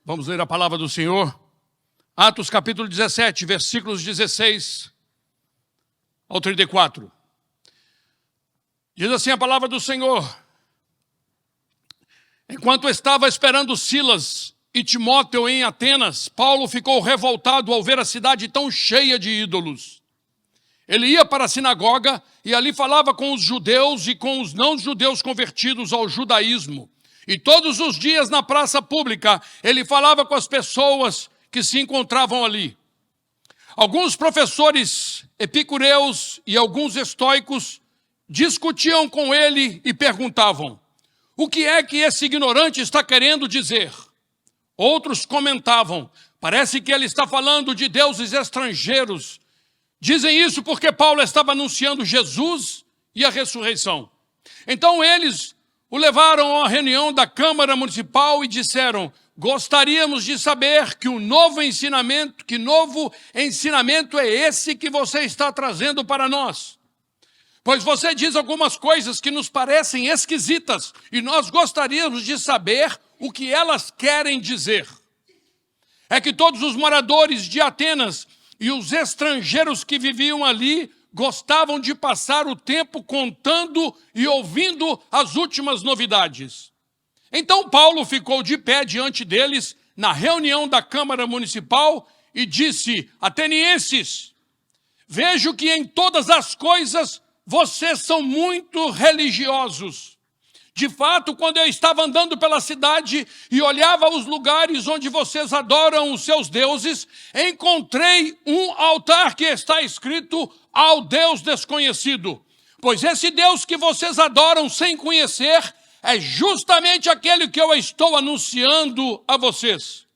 Vamos ler a palavra do Senhor. Atos capítulo 17, versículos 16 ao 34. Diz assim a palavra do Senhor: enquanto estava esperando Silas e Timóteo em Atenas, Paulo ficou revoltado ao ver a cidade tão cheia de ídolos. Ele ia para a sinagoga e ali falava com os judeus e com os não-judeus convertidos ao judaísmo. E todos os dias na praça pública ele falava com as pessoas que se encontravam ali. Alguns professores epicureus e alguns estoicos discutiam com ele e perguntavam: o que é que esse ignorante está querendo dizer? Outros comentavam: parece que ele está falando de deuses estrangeiros. Dizem isso porque Paulo estava anunciando Jesus e a ressurreição. Então eles o levaram à reunião da Câmara Municipal e disseram: gostaríamos de saber que novo ensinamento é esse que você está trazendo para nós? Pois você diz algumas coisas que nos parecem esquisitas e nós gostaríamos de saber o que elas querem dizer. É que todos os moradores de Atenas e os estrangeiros que viviam ali gostavam de passar o tempo contando e ouvindo as últimas novidades. Então Paulo ficou de pé diante deles na reunião da Câmara Municipal e disse: atenienses, vejo que em todas as coisas vocês são muito religiosos. De fato, quando eu estava andando pela cidade e olhava os lugares onde vocês adoram os seus deuses, encontrei um altar que está escrito ao Deus desconhecido. Pois esse Deus que vocês adoram sem conhecer é justamente aquele que eu estou anunciando a vocês.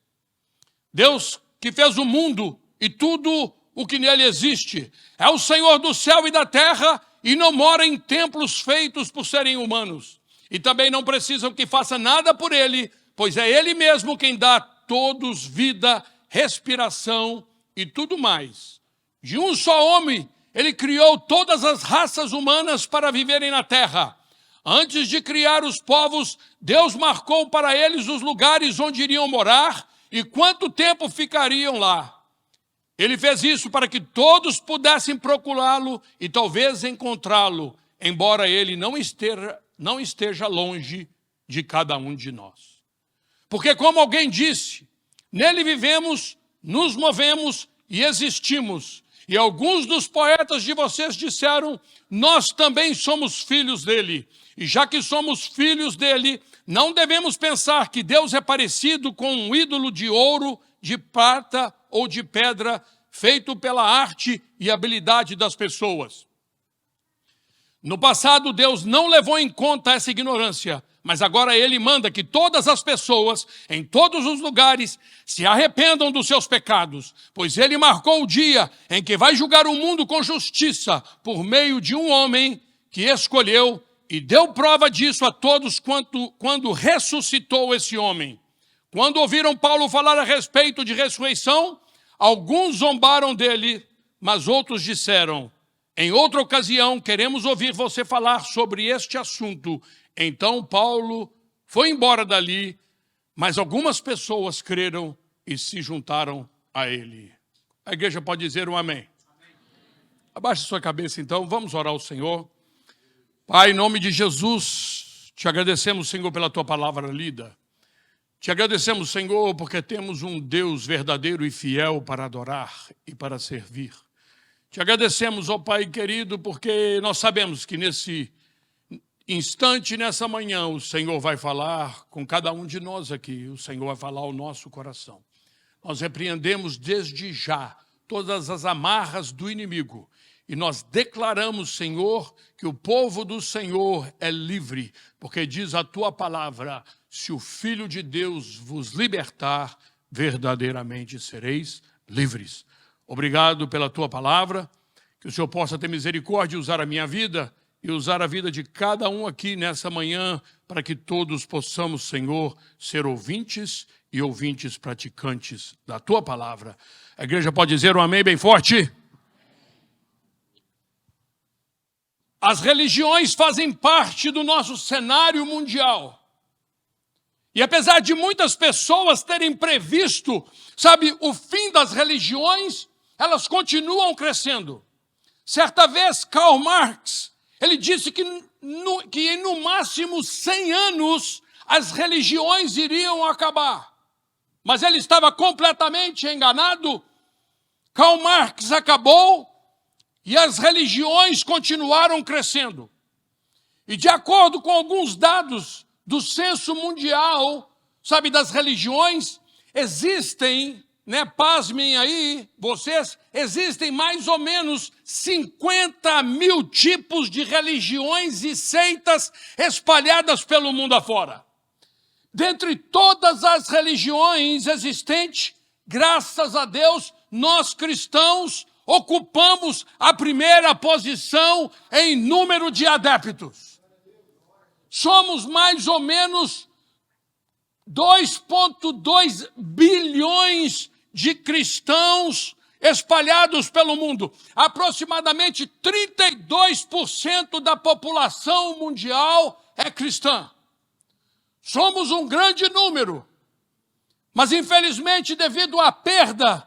Deus que fez o mundo e tudo o que nele existe. É o Senhor do céu e da terra e não mora em templos feitos por serem humanos. E também não precisam que faça nada por ele, pois é ele mesmo quem dá a todos vida, respiração e tudo mais. De um só homem, ele criou todas as raças humanas para viverem na terra. Antes de criar os povos, Deus marcou para eles os lugares onde iriam morar e quanto tempo ficariam lá. Ele fez isso para que todos pudessem procurá-lo e talvez encontrá-lo, embora ele não esteja longe de cada um de nós. Porque, como alguém disse, nele vivemos, nos movemos e existimos. E alguns dos poetas de vocês disseram: nós também somos filhos dele. E já que somos filhos dele, não devemos pensar que Deus é parecido com um ídolo de ouro, de prata ou de pedra, feito pela arte e habilidade das pessoas. No passado, Deus não levou em conta essa ignorância, mas agora ele manda que todas as pessoas, em todos os lugares, se arrependam dos seus pecados, pois ele marcou o dia em que vai julgar o mundo com justiça por meio de um homem que escolheu e deu prova disso a todos quando ressuscitou esse homem. Quando ouviram Paulo falar a respeito de ressurreição, alguns zombaram dele, mas outros disseram: em outra ocasião, queremos ouvir você falar sobre este assunto. Então Paulo foi embora dali, mas algumas pessoas creram e se juntaram a ele. A igreja pode dizer um amém. Abaixe sua cabeça então, vamos orar ao Senhor. Pai, em nome de Jesus, te agradecemos, Senhor, pela tua palavra lida. Te agradecemos, Senhor, porque temos um Deus verdadeiro e fiel para adorar e para servir. Te agradecemos, ó Pai querido, porque nós sabemos que nesse instante, nessa manhã, o Senhor vai falar com cada um de nós aqui. O Senhor vai falar ao nosso coração. Nós repreendemos desde já todas as amarras do inimigo. E nós declaramos, Senhor, que o povo do Senhor é livre. Porque diz a tua palavra: se o Filho de Deus vos libertar, verdadeiramente sereis livres. Obrigado pela tua palavra, que o Senhor possa ter misericórdia e usar a minha vida e usar a vida de cada um aqui nessa manhã, para que todos possamos, Senhor, ser ouvintes e ouvintes praticantes da tua palavra. A igreja pode dizer um amém bem forte? As religiões fazem parte do nosso cenário mundial. E apesar de muitas pessoas terem previsto, sabe, o fim das religiões, elas continuam crescendo. Certa vez, Karl Marx, ele disse que em no máximo 100 anos as religiões iriam acabar. Mas ele estava completamente enganado. Karl Marx acabou e as religiões continuaram crescendo. E de acordo com alguns dados do censo mundial, sabe, das religiões, existem, pasmem aí vocês, existem mais ou menos 50 mil tipos de religiões e seitas espalhadas pelo mundo afora. Dentre todas as religiões existentes, graças a Deus, nós cristãos ocupamos a primeira posição em número de adeptos. Somos mais ou menos 2,2 bilhões de cristãos espalhados pelo mundo. Aproximadamente 32% da população mundial é cristã. Somos um grande número, mas infelizmente devido à perda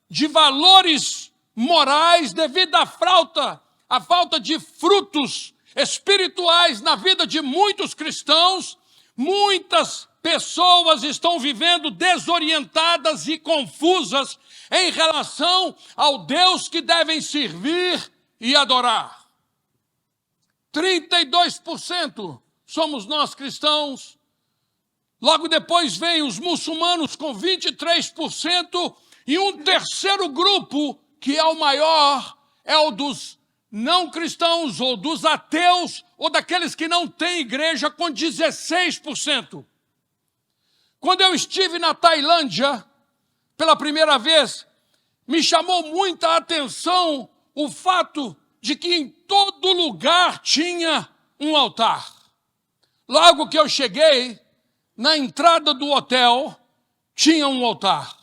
de valores morais, devido à falta de frutos espirituais na vida de muitos cristãos, muitas pessoas estão vivendo desorientadas e confusas em relação ao Deus que devem servir e adorar. 32% somos nós cristãos. Logo depois vem os muçulmanos com 23% e um terceiro grupo, que é o maior, é o dos não cristãos ou dos ateus ou daqueles que não têm igreja, com 16%. Quando eu estive na Tailândia pela primeira vez, me chamou muita atenção o fato de que em todo lugar tinha um altar. Logo que eu cheguei, na entrada do hotel, tinha um altar.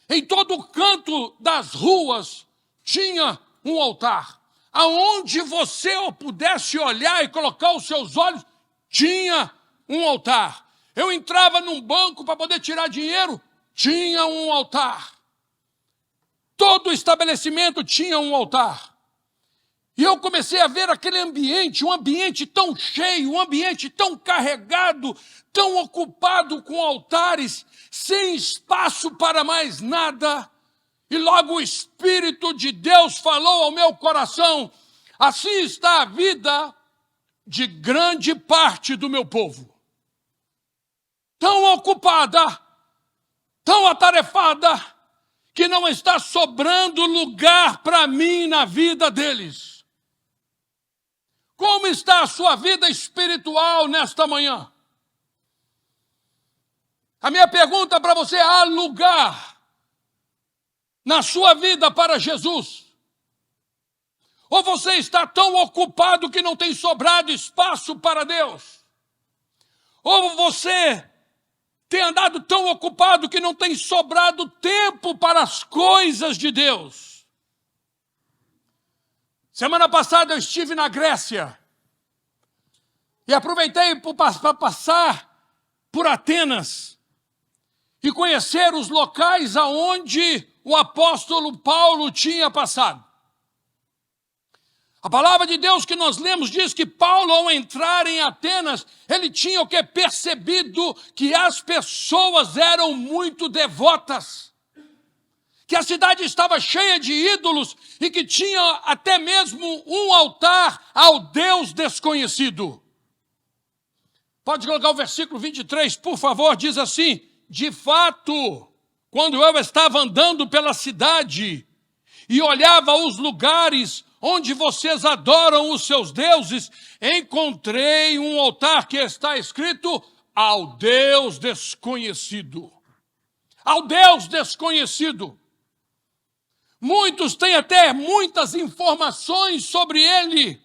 Em todo canto das ruas, tinha um altar. Aonde você pudesse olhar e colocar os seus olhos, tinha um altar. Eu entrava num banco para poder tirar dinheiro, tinha um altar. Todo estabelecimento tinha um altar. E eu comecei a ver aquele ambiente, um ambiente tão cheio, um ambiente tão carregado, tão ocupado com altares, sem espaço para mais nada. E logo o Espírito de Deus falou ao meu coração: assim está a vida de grande parte do meu povo. Tão ocupada, tão atarefada, que não está sobrando lugar para mim na vida deles. Como está a sua vida espiritual nesta manhã? A minha pergunta para você: há lugar na sua vida para Jesus? Ou você está tão ocupado que não tem sobrado espaço para Deus? Ou você tem andado tão ocupado que não tem sobrado tempo para as coisas de Deus? Semana passada eu estive na Grécia e aproveitei para passar por Atenas e conhecer os locais aonde o apóstolo Paulo tinha passado. A palavra de Deus que nós lemos diz que Paulo, ao entrar em Atenas, ele tinha percebido que as pessoas eram muito devotas, que a cidade estava cheia de ídolos e que tinha até mesmo um altar ao Deus desconhecido. Pode colocar o versículo 23, por favor, diz assim: de fato, quando eu estava andando pela cidade e olhava os lugares onde vocês adoram os seus deuses, encontrei um altar que está escrito: ao Deus desconhecido. Ao Deus desconhecido. Muitos têm até muitas informações sobre ele,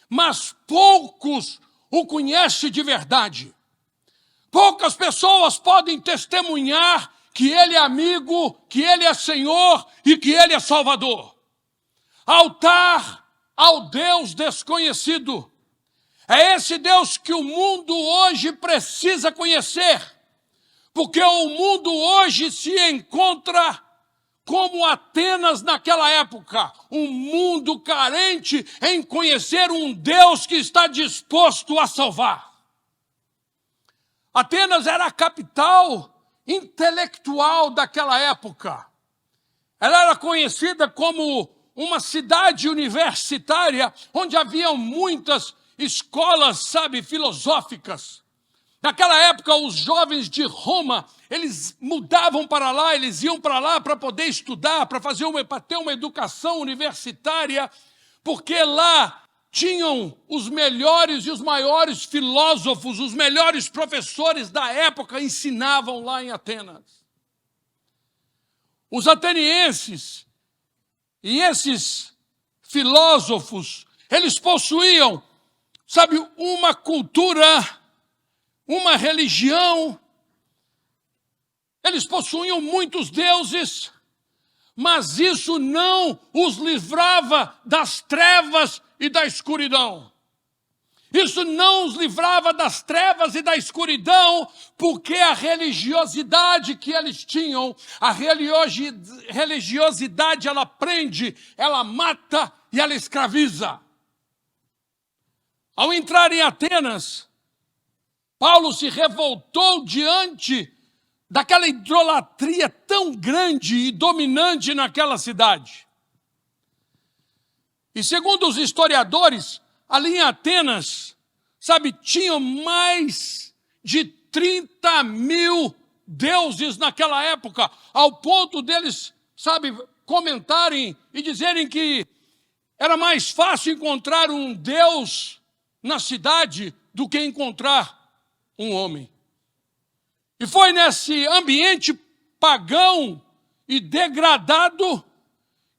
mas poucos o conhecem de verdade. Poucas pessoas podem testemunhar que ele é amigo, que ele é Senhor e que ele é Salvador. Altar ao Deus desconhecido. É esse Deus que o mundo hoje precisa conhecer. Porque o mundo hoje se encontra como Atenas naquela época, um mundo carente em conhecer um Deus que está disposto a salvar. Atenas era a capital intelectual daquela época. Ela era conhecida como uma cidade universitária, onde haviam muitas escolas, filosóficas. Naquela época, os jovens de Roma, eles mudavam para lá, eles iam para lá para poder estudar, para ter uma educação universitária, porque lá tinham os melhores e os maiores filósofos, os melhores professores da época ensinavam lá em Atenas. Os atenienses e esses filósofos, eles possuíam, uma cultura, uma religião. Eles possuíam muitos deuses, mas isso não os livrava das trevas e da escuridão. Isso não os livrava das trevas e da escuridão, porque a religiosidade que eles tinham, a religiosidade, ela prende, ela mata e ela escraviza. Ao entrar em Atenas, Paulo se revoltou diante daquela idolatria tão grande e dominante naquela cidade. E segundo os historiadores, ali em Atenas, tinham mais de 30 mil deuses naquela época, ao ponto deles, comentarem e dizerem que era mais fácil encontrar um Deus na cidade do que encontrar um homem. E foi nesse ambiente pagão e degradado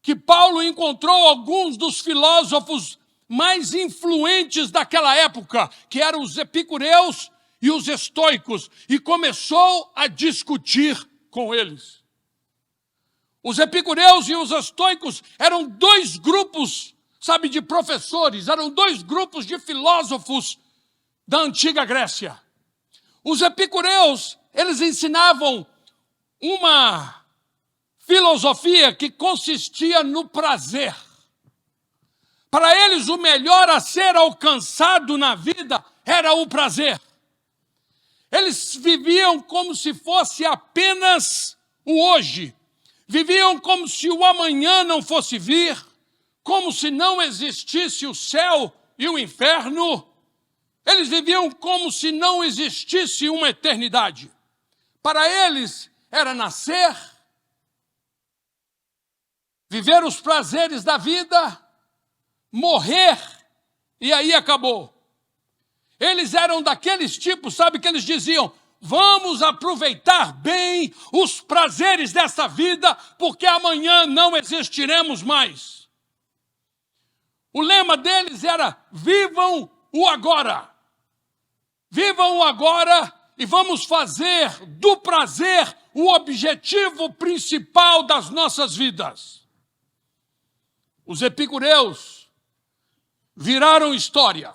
que Paulo encontrou alguns dos filósofos mais influentes daquela época, que eram os epicureus e os estoicos, e começou a discutir com eles. Os epicureus e os estoicos eram dois grupos, de professores, eram dois grupos de filósofos da antiga Grécia. Os epicureus, eles ensinavam uma filosofia que consistia no prazer. Para eles, o melhor a ser alcançado na vida era o prazer. Eles viviam como se fosse apenas o hoje. Viviam como se o amanhã não fosse vir, como se não existisse o céu e o inferno. Eles viviam como se não existisse uma eternidade. Para eles, era nascer, viver os prazeres da vida, morrer, e aí acabou. Eles eram daqueles tipos, que eles diziam: vamos aproveitar bem os prazeres dessa vida, porque amanhã não existiremos mais. O lema deles era: vivam o agora. Vivam o agora e vamos fazer do prazer o objetivo principal das nossas vidas. Os epicureus viraram história.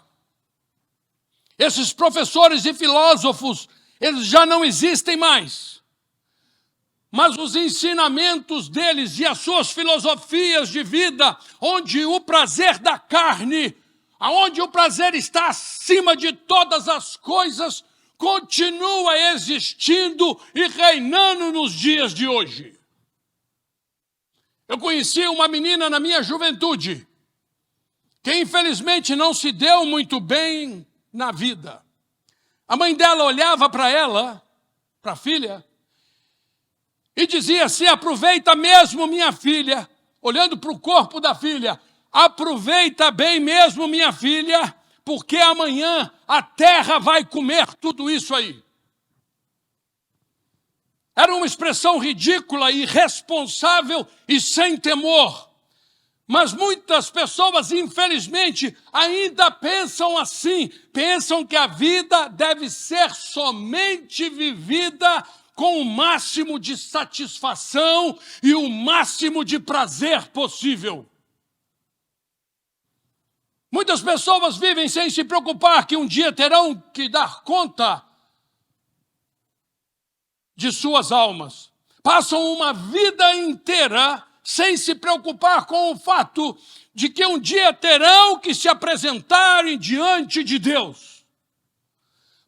Esses professores e filósofos, eles já não existem mais. Mas os ensinamentos deles e as suas filosofias de vida, onde o prazer da carne, aonde o prazer está acima de todas as coisas, continua existindo e reinando nos dias de hoje. Eu conheci uma menina na minha juventude, que infelizmente não se deu muito bem na vida. A mãe dela olhava para ela, para a filha, e dizia assim: aproveita mesmo, minha filha, olhando para o corpo da filha, aproveita bem mesmo, minha filha, porque amanhã a terra vai comer tudo isso aí. Era uma expressão ridícula, irresponsável e sem temor. Mas muitas pessoas, infelizmente, ainda pensam assim. Pensam que a vida deve ser somente vivida com o máximo de satisfação e o máximo de prazer possível. Muitas pessoas vivem sem se preocupar que um dia terão que dar conta de suas almas. Passam uma vida inteira sem se preocupar com o fato de que um dia terão que se apresentarem diante de Deus.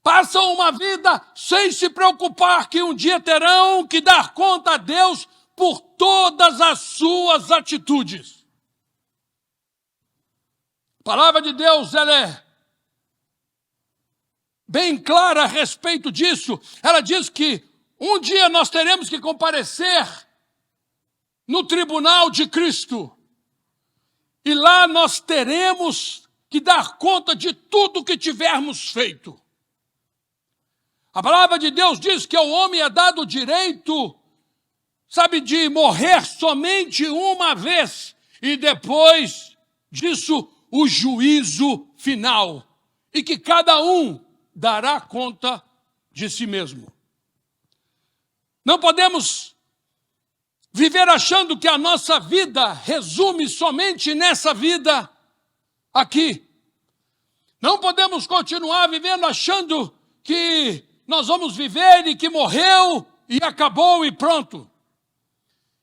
Passam uma vida sem se preocupar que um dia terão que dar conta a Deus por todas as suas atitudes. A palavra de Deus, ela é bem clara a respeito disso. Ela diz que um dia nós teremos que comparecer no tribunal de Cristo. E lá nós teremos que dar conta de tudo que tivermos feito. A palavra de Deus diz que ao homem é dado o direito, de morrer somente uma vez. E depois disso, o juízo final. E que cada um dará conta de si mesmo. Não podemos viver achando que a nossa vida resume somente nessa vida aqui. Não podemos continuar vivendo achando que nós vamos viver e que morreu e acabou e pronto.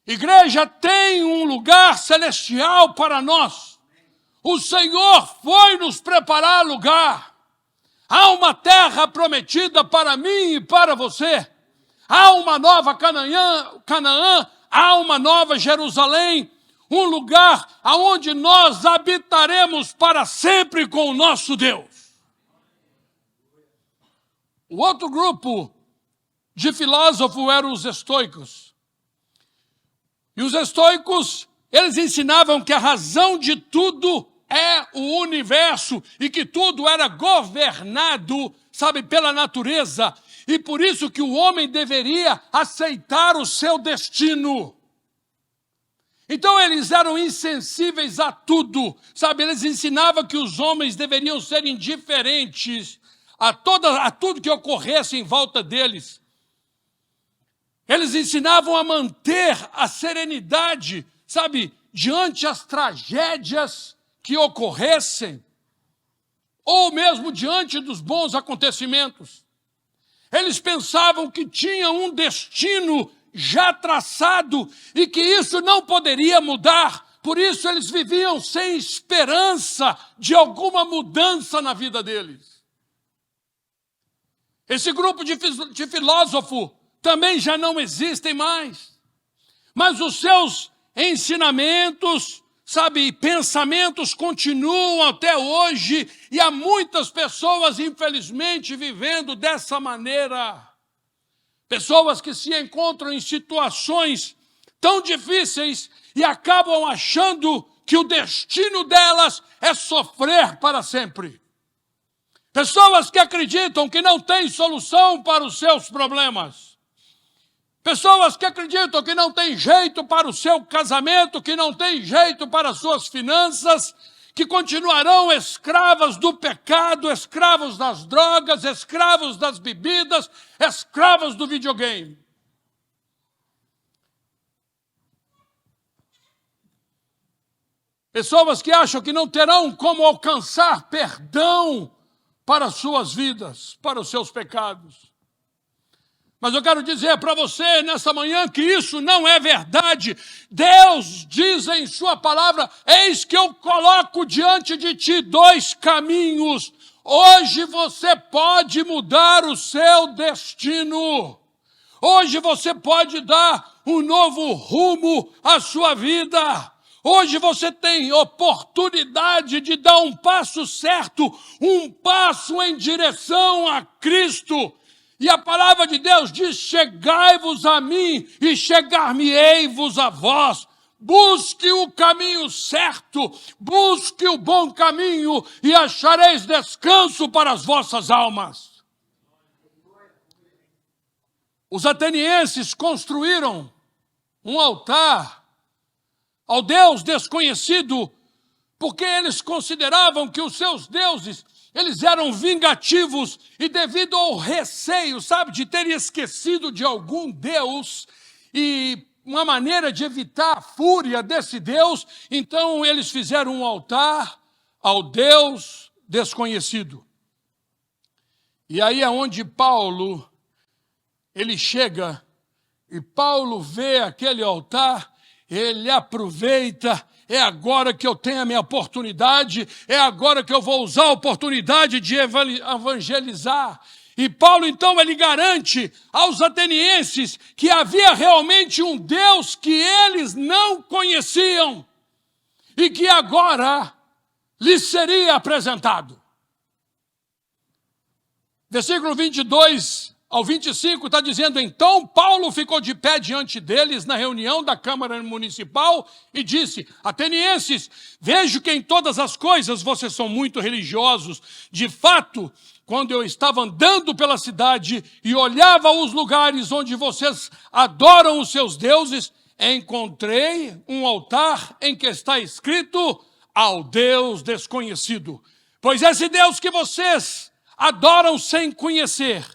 Igreja tem um lugar celestial para nós. O Senhor foi nos preparar lugar. Há uma terra prometida para mim e para você. Há uma nova Canaã, há uma nova Jerusalém, um lugar aonde nós habitaremos para sempre com o nosso Deus. O outro grupo de filósofos eram os estoicos. E os estoicos, eles ensinavam que a razão de tudo é o universo e que tudo era governado, pela natureza. E por isso que o homem deveria aceitar o seu destino. Então eles eram insensíveis a tudo, eles ensinavam que os homens deveriam ser indiferentes a tudo que ocorresse em volta deles. Eles ensinavam a manter a serenidade, diante as tragédias que ocorressem, ou mesmo diante dos bons acontecimentos. Eles pensavam que tinham um destino já traçado e que isso não poderia mudar. Por isso eles viviam sem esperança de alguma mudança na vida deles. Esse grupo de filósofos também já não existem mais. Mas os seus ensinamentos, pensamentos continuam até hoje e há muitas pessoas, infelizmente, vivendo dessa maneira. Pessoas que se encontram em situações tão difíceis e acabam achando que o destino delas é sofrer para sempre. Pessoas que acreditam que não têm solução para os seus problemas. Pessoas que acreditam que não tem jeito para o seu casamento, que não tem jeito para as suas finanças, que continuarão escravas do pecado, escravos das drogas, escravos das bebidas, escravos do videogame. Pessoas que acham que não terão como alcançar perdão para as suas vidas, para os seus pecados. Mas eu quero dizer para você nessa manhã que isso não é verdade. Deus diz em sua palavra: eis que eu coloco diante de ti 2 caminhos. Hoje você pode mudar o seu destino. Hoje você pode dar um novo rumo à sua vida. Hoje você tem oportunidade de dar um passo certo, um passo em direção a Cristo. E a palavra de Deus diz: chegai-vos a mim e chegar-me-ei-vos a vós. Busque o caminho certo, busque o bom caminho e achareis descanso para as vossas almas. Os atenienses construíram um altar ao Deus desconhecido, porque eles consideravam que os seus deuses, eles eram vingativos e devido ao receio, de ter esquecido de algum Deus e uma maneira de evitar a fúria desse Deus, então eles fizeram um altar ao Deus desconhecido. E aí é onde Paulo, ele chega E Paulo vê aquele altar, ele aproveita, é agora que eu tenho a minha oportunidade, é agora que eu vou usar a oportunidade de evangelizar. E Paulo, então, ele garante aos atenienses que havia realmente um Deus que eles não conheciam e que agora lhes seria apresentado. Versículo 22 ao 25 está dizendo: então Paulo ficou de pé diante deles na reunião da Câmara Municipal e disse: atenienses, vejo que em todas as coisas vocês são muito religiosos. De fato, quando eu estava andando pela cidade e olhava os lugares onde vocês adoram os seus deuses, encontrei um altar em que está escrito: ao Deus desconhecido. Pois esse Deus que vocês adoram sem conhecer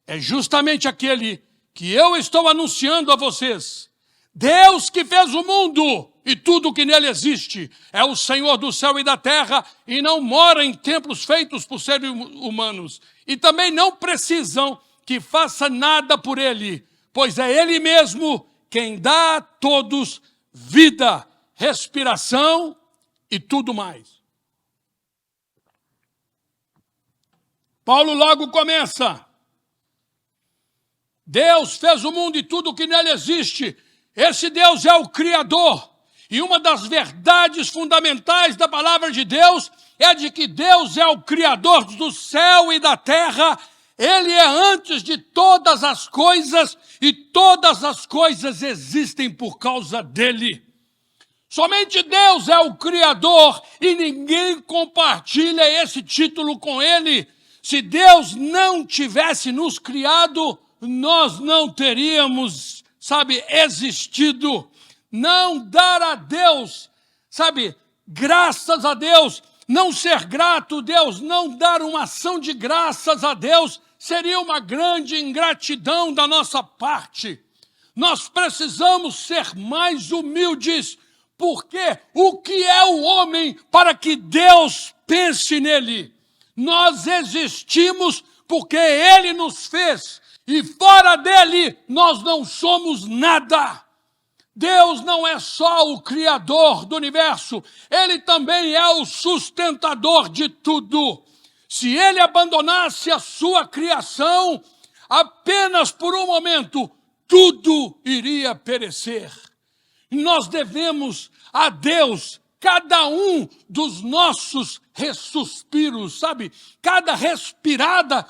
é justamente aquele que eu estou anunciando a vocês. Deus que fez o mundo e tudo o que nele existe. É o Senhor do céu e da terra e não mora em templos feitos por seres humanos. E também não precisam que faça nada por ele, pois é ele mesmo quem dá a todos vida, respiração e tudo mais. Paulo logo começa: Deus fez o mundo e tudo o que nele existe. Esse Deus é o Criador. E uma das verdades fundamentais da palavra de Deus é de que Deus é o Criador do céu e da terra. Ele é antes de todas as coisas e todas as coisas existem por causa dele. Somente Deus é o Criador e ninguém compartilha esse título com ele. Se Deus não tivesse nos criado, nós não teríamos, existido. Não dar a Deus, graças a Deus, não ser grato a Deus, não dar uma ação de graças a Deus, seria uma grande ingratidão da nossa parte. Nós precisamos ser mais humildes, porque o que é o homem para que Deus pense nele? Nós existimos porque ele nos fez, e fora dele nós não somos nada. Deus não é só o Criador do universo, ele também é o sustentador de tudo. Se ele abandonasse a sua criação, apenas por um momento, tudo iria perecer. Nós devemos a Deus cada um dos nossos ressuspiros, cada respirada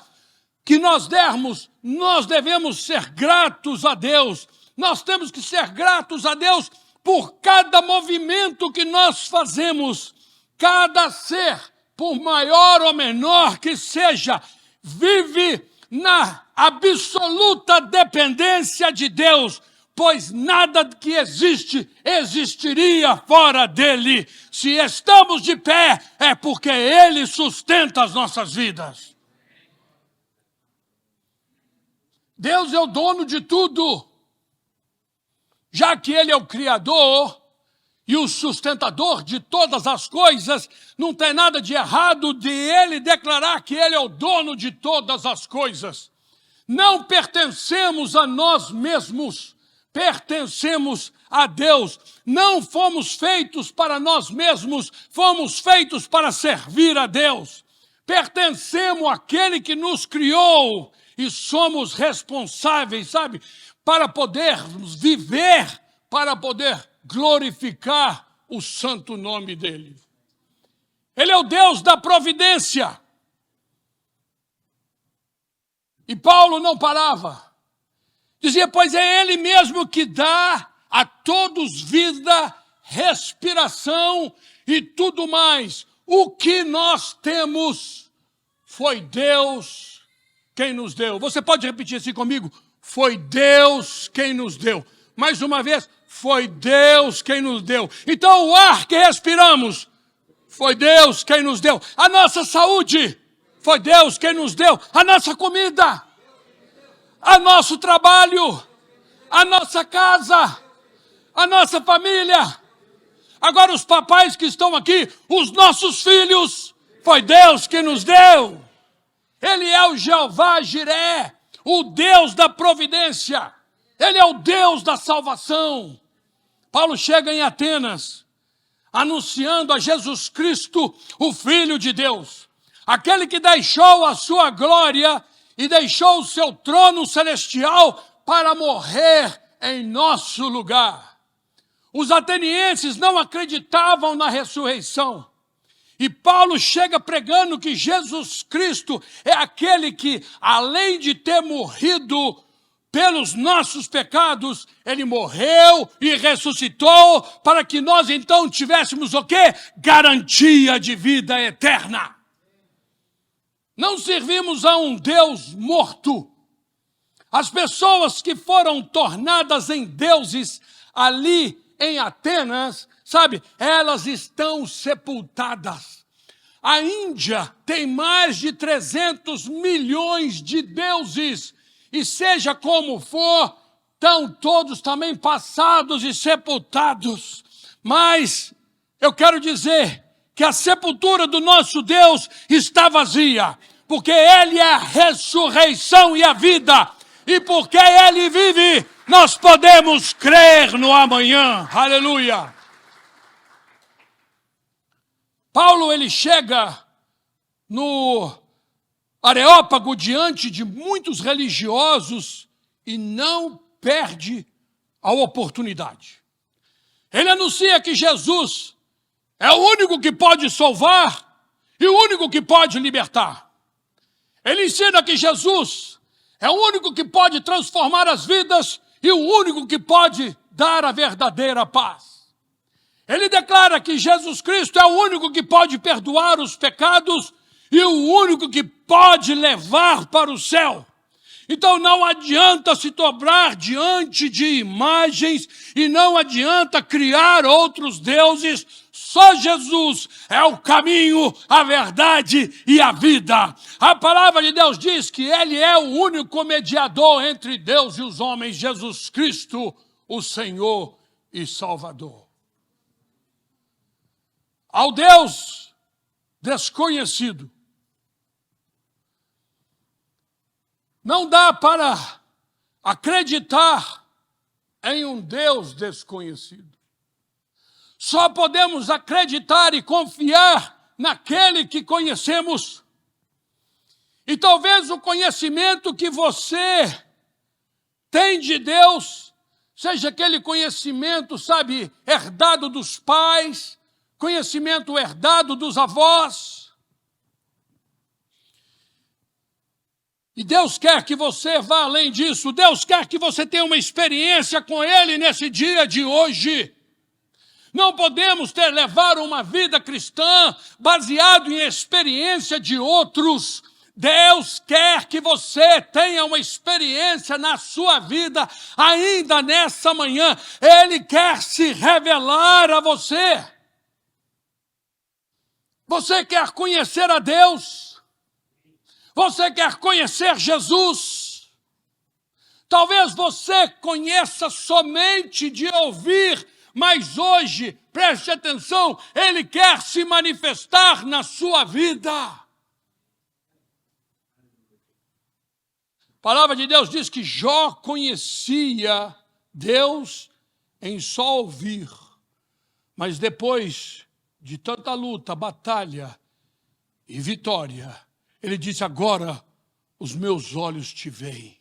que nós dermos, nós devemos ser gratos a Deus. Nós temos que ser gratos a Deus por cada movimento que nós fazemos. Cada ser, por maior ou menor que seja, vive na absoluta dependência de Deus, pois nada que existe existiria fora dele. Se estamos de pé, é porque ele sustenta as nossas vidas. Deus é o dono de tudo. Já que ele é o Criador e o sustentador de todas as coisas, não tem nada de errado de ele declarar que ele é o dono de todas as coisas. Não pertencemos a nós mesmos, pertencemos a Deus. Não fomos feitos para nós mesmos, fomos feitos para servir a Deus. Pertencemos àquele que nos criou e somos responsáveis, para podermos viver, para poder glorificar o santo nome dele. Ele é o Deus da providência. E Paulo não parava. Dizia, pois é ele mesmo que dá a todos vida, respiração e tudo mais. O que nós temos foi Deus quem nos deu. Você pode repetir assim comigo? Foi Deus quem nos deu. Mais uma vez, foi Deus quem nos deu. Então o ar que respiramos, foi Deus quem nos deu. A nossa saúde, foi Deus quem nos deu. A nossa comida, a nosso trabalho, a nossa casa, a nossa família. Agora os papais que estão aqui, os nossos filhos, foi Deus que nos deu. Ele é o Jeová Jiré, o Deus da providência. Ele é o Deus da salvação. Paulo chega em Atenas, anunciando a Jesus Cristo, o Filho de Deus, aquele que deixou a sua glória e deixou o seu trono celestial para morrer em nosso lugar. Os atenienses não acreditavam na ressurreição. E Paulo chega pregando que Jesus Cristo é aquele que, além de ter morrido pelos nossos pecados, ele morreu e ressuscitou para que nós então tivéssemos o quê? Garantia de vida eterna. Não servimos a um Deus morto. As pessoas que foram tornadas em deuses ali em Atenas, sabe, elas estão sepultadas. A Índia tem mais de 300 milhões de deuses. E seja como for, estão todos também passados e sepultados. Mas eu quero dizer que a sepultura do nosso Deus está vazia, porque Ele é a ressurreição e a vida. E porque Ele vive, nós podemos crer no amanhã. Aleluia! Paulo, ele chega no Areópago diante de muitos religiosos e não perde a oportunidade. Ele anuncia que Jesus é o único que pode salvar e o único que pode libertar. Ele ensina que Jesus é o único que pode transformar as vidas e o único que pode dar a verdadeira paz. Ele declara que Jesus Cristo é o único que pode perdoar os pecados e o único que pode levar para o céu. Então não adianta se dobrar diante de imagens e não adianta criar outros deuses. Só Jesus é o caminho, a verdade e a vida. A palavra de Deus diz que Ele é o único mediador entre Deus e os homens, Jesus Cristo, o Senhor e Salvador. Ao Deus desconhecido, não dá para acreditar em um Deus desconhecido. Só podemos acreditar e confiar naquele que conhecemos. E talvez o conhecimento que você tem de Deus seja aquele conhecimento, sabe, herdado dos pais, conhecimento herdado dos avós. E Deus quer que você vá além disso. Deus quer que você tenha uma experiência com Ele nesse dia de hoje. Não podemos levar uma vida cristã baseado em experiência de outros. Deus quer que você tenha uma experiência na sua vida ainda nessa manhã. Ele quer se revelar a você. Você quer conhecer a Deus? Você quer conhecer Jesus? Talvez você conheça somente de ouvir, mas hoje, preste atenção, Ele quer se manifestar na sua vida. A palavra de Deus diz que Jó conhecia Deus em só ouvir, mas depois de tanta luta, batalha e vitória, ele disse: agora os meus olhos te veem.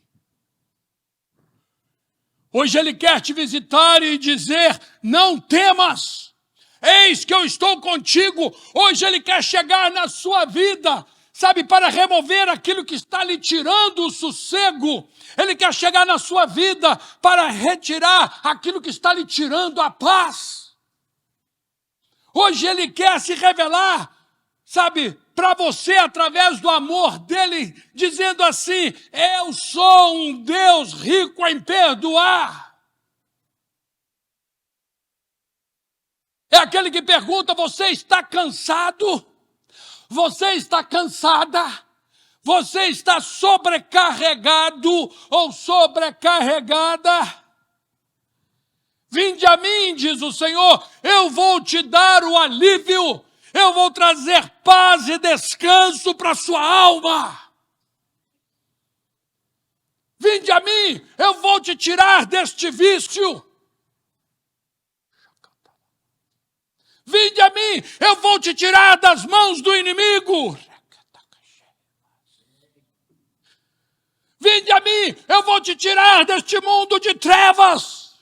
Hoje Ele quer te visitar e dizer: não temas, eis que eu estou contigo. Hoje Ele quer chegar na sua vida, sabe, para remover aquilo que está lhe tirando o sossego. Ele quer chegar na sua vida para retirar aquilo que está lhe tirando a paz. Hoje Ele quer se revelar, sabe, para você através do amor dEle, dizendo assim: eu sou um Deus rico em perdoar. É aquele que pergunta: você está cansado? Você está cansada? Você está sobrecarregado ou sobrecarregada? Vinde a mim, diz o Senhor, eu vou te dar o alívio, eu vou trazer paz e descanso para a sua alma. Vinde a mim, eu vou te tirar deste vício. Vinde a mim, eu vou te tirar das mãos do inimigo. Vinde a mim, eu vou te tirar deste mundo de trevas.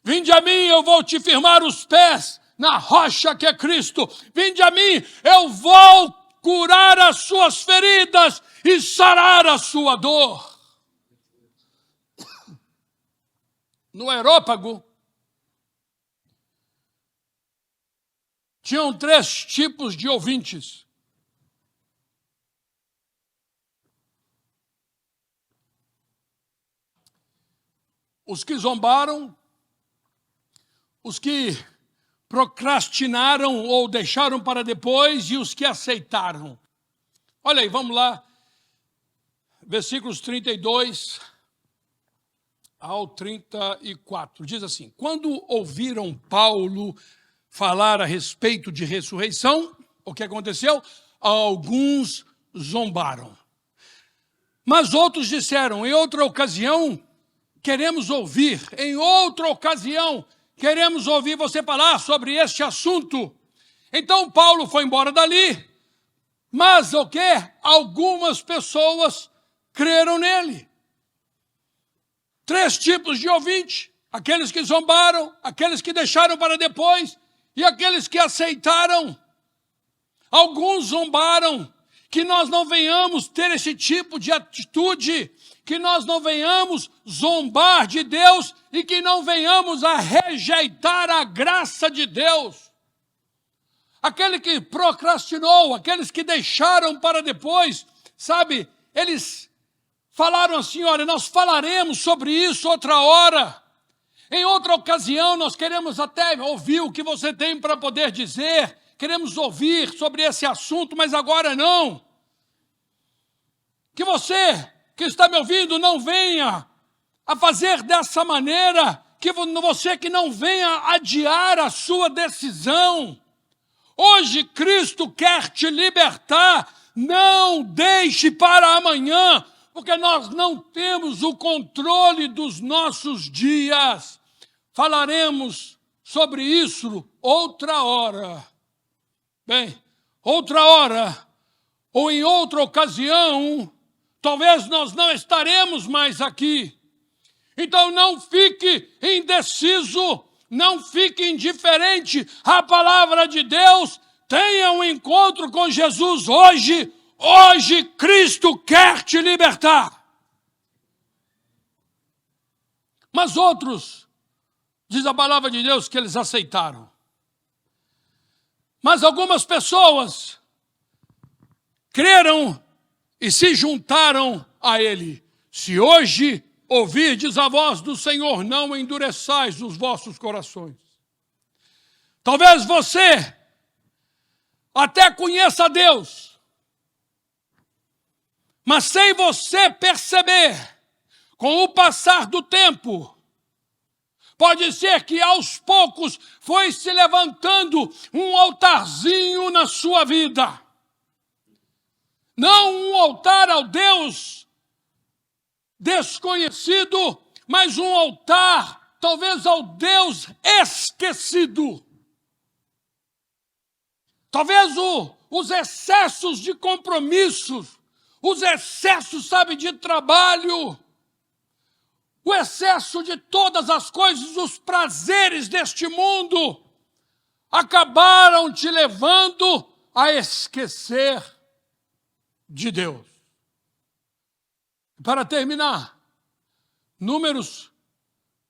Vinde a mim, eu vou te firmar os pés na rocha que é Cristo. Vinde a mim, eu vou curar as suas feridas e sarar a sua dor. No Areópago, tinham 3 tipos de ouvintes. Os que zombaram, os que procrastinaram ou deixaram para depois e os que aceitaram. Olha aí, vamos lá. Versículos 32 ao 34. Diz assim: quando ouviram Paulo falar a respeito de ressurreição, o que aconteceu? Alguns zombaram. Mas outros disseram, em outra ocasião, queremos ouvir, em outra ocasião, queremos ouvir você falar sobre este assunto. Então Paulo foi embora dali, mas o quê? Algumas pessoas creram nele. 3 tipos de ouvinte: aqueles que zombaram, aqueles que deixaram para depois e aqueles que aceitaram. Alguns zombaram. Que nós não venhamos ter esse tipo de atitude, que nós não venhamos zombar de Deus e que não venhamos a rejeitar a graça de Deus. Aquele que procrastinou, aqueles que deixaram para depois, sabe, eles falaram assim: olha, nós falaremos sobre isso outra hora. Em outra ocasião nós queremos até ouvir o que você tem para poder dizer, queremos ouvir sobre esse assunto, mas agora não. Que você que está me ouvindo não venha a fazer dessa maneira, que você que não venha adiar a sua decisão. Hoje Cristo quer te libertar, não deixe para amanhã, porque nós não temos o controle dos nossos dias. Falaremos sobre isso outra hora. Bem, outra hora, ou em outra ocasião, talvez nós não estaremos mais aqui. Então não fique indeciso, não fique indiferente à palavra de Deus. Tenha um encontro com Jesus hoje. Hoje Cristo quer te libertar. Mas outros, diz a palavra de Deus, que eles aceitaram. Mas algumas pessoas creram e se juntaram a ele. Se hoje ouvirdes a voz do Senhor, não endureçais os vossos corações. Talvez você até conheça Deus, mas sem você perceber, com o passar do tempo, pode ser que aos poucos foi se levantando um altarzinho na sua vida. Não um altar ao Deus desconhecido, mas um altar, talvez, ao Deus esquecido. Talvez os excessos de compromissos, os excessos, sabe, de trabalho, o excesso de todas as coisas, os prazeres deste mundo, acabaram te levando a esquecer de Deus. Para terminar, Números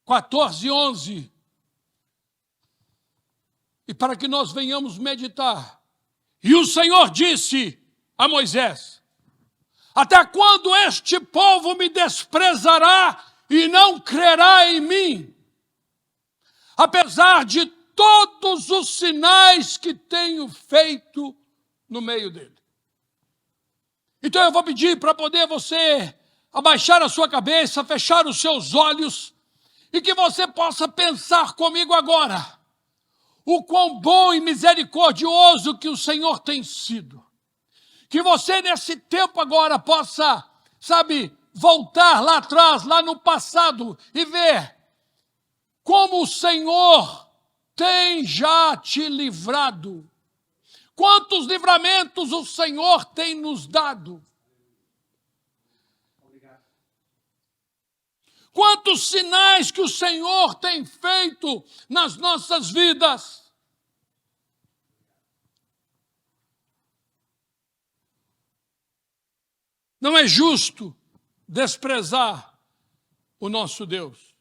14, 11. E para que nós venhamos meditar. E o Senhor disse a Moisés: até quando este povo me desprezará e não crerá em mim? Apesar de todos os sinais que tenho feito no meio dele. Então eu vou pedir para poder você abaixar a sua cabeça, fechar os seus olhos e que você possa pensar comigo agora o quão bom e misericordioso que o Senhor tem sido. Que você nesse tempo agora possa, voltar lá atrás, lá no passado e ver como o Senhor tem já te livrado. Quantos livramentos o Senhor tem nos dado. Quantos sinais que o Senhor tem feito nas nossas vidas. Não é justo desprezar o nosso Deus.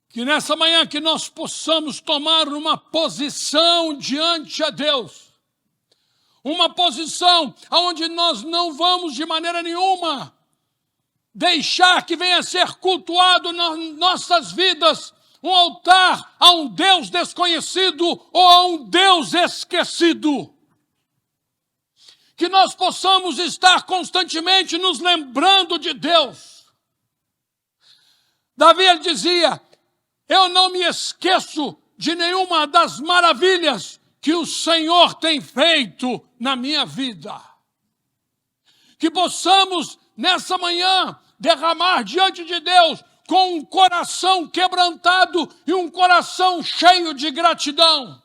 Que nessa manhã que nós possamos tomar uma posição diante a Deus. Uma posição onde nós não vamos de maneira nenhuma deixar que venha a ser cultuado nas nossas vidas um altar a um Deus desconhecido ou a um Deus esquecido. Que nós possamos estar constantemente nos lembrando de Deus. Davi ele dizia, eu não me esqueço de nenhuma das maravilhas que o Senhor tem feito na minha vida. Que possamos, nessa manhã, derramar diante de Deus com um coração quebrantado e um coração cheio de gratidão.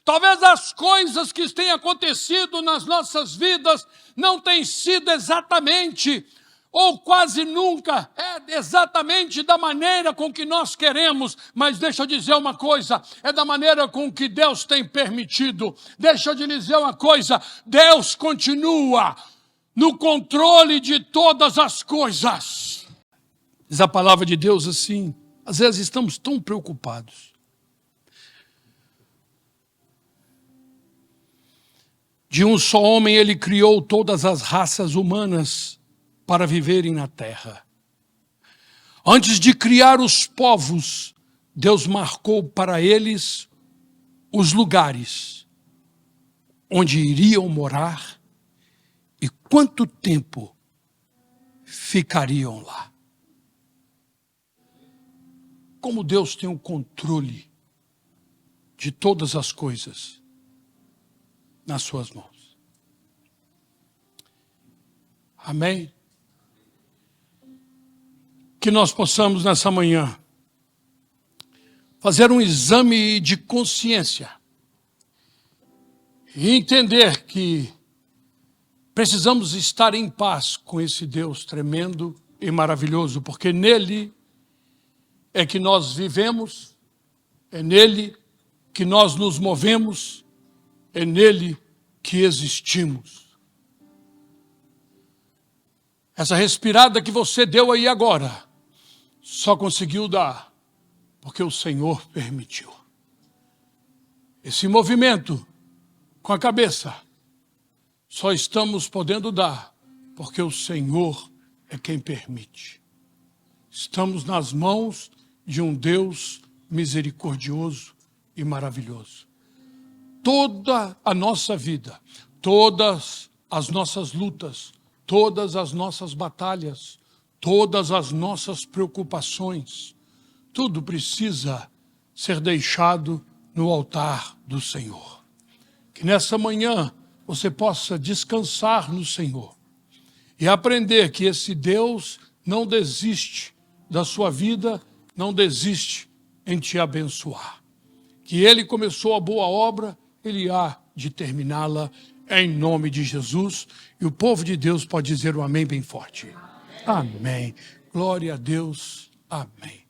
Talvez as coisas que têm acontecido nas nossas vidas não tenham sido exatamente, ou quase nunca, exatamente da maneira com que nós queremos, mas deixa eu dizer uma coisa, é da maneira com que Deus tem permitido. Deixa eu te dizer uma coisa, Deus continua no controle de todas as coisas. Diz a palavra de Deus assim, às vezes estamos tão preocupados. De um só homem ele criou todas as raças humanas para viverem na terra. Antes de criar os povos, Deus marcou para eles os lugares onde iriam morar e quanto tempo ficariam lá. Como Deus tem o controle de todas as coisas nas suas mãos. Amém? Que nós possamos nessa manhã fazer um exame de consciência e entender que precisamos estar em paz com esse Deus tremendo e maravilhoso, porque nele é que nós vivemos, é nele que nós nos movemos, é nele que existimos. Essa respirada que você deu aí agora, só conseguiu dar porque o Senhor permitiu. Esse movimento com a cabeça, só estamos podendo dar porque o Senhor é quem permite. Estamos nas mãos de um Deus misericordioso e maravilhoso. Toda a nossa vida, todas as nossas lutas, todas as nossas batalhas, todas as nossas preocupações, tudo precisa ser deixado no altar do Senhor. Que nessa manhã você possa descansar no Senhor e aprender que esse Deus não desiste da sua vida, não desiste em te abençoar. Que Ele começou a boa obra, Ele há de terminá-la em nome de Jesus. E o povo de Deus pode dizer um amém bem forte. Amém. Glória a Deus. Amém.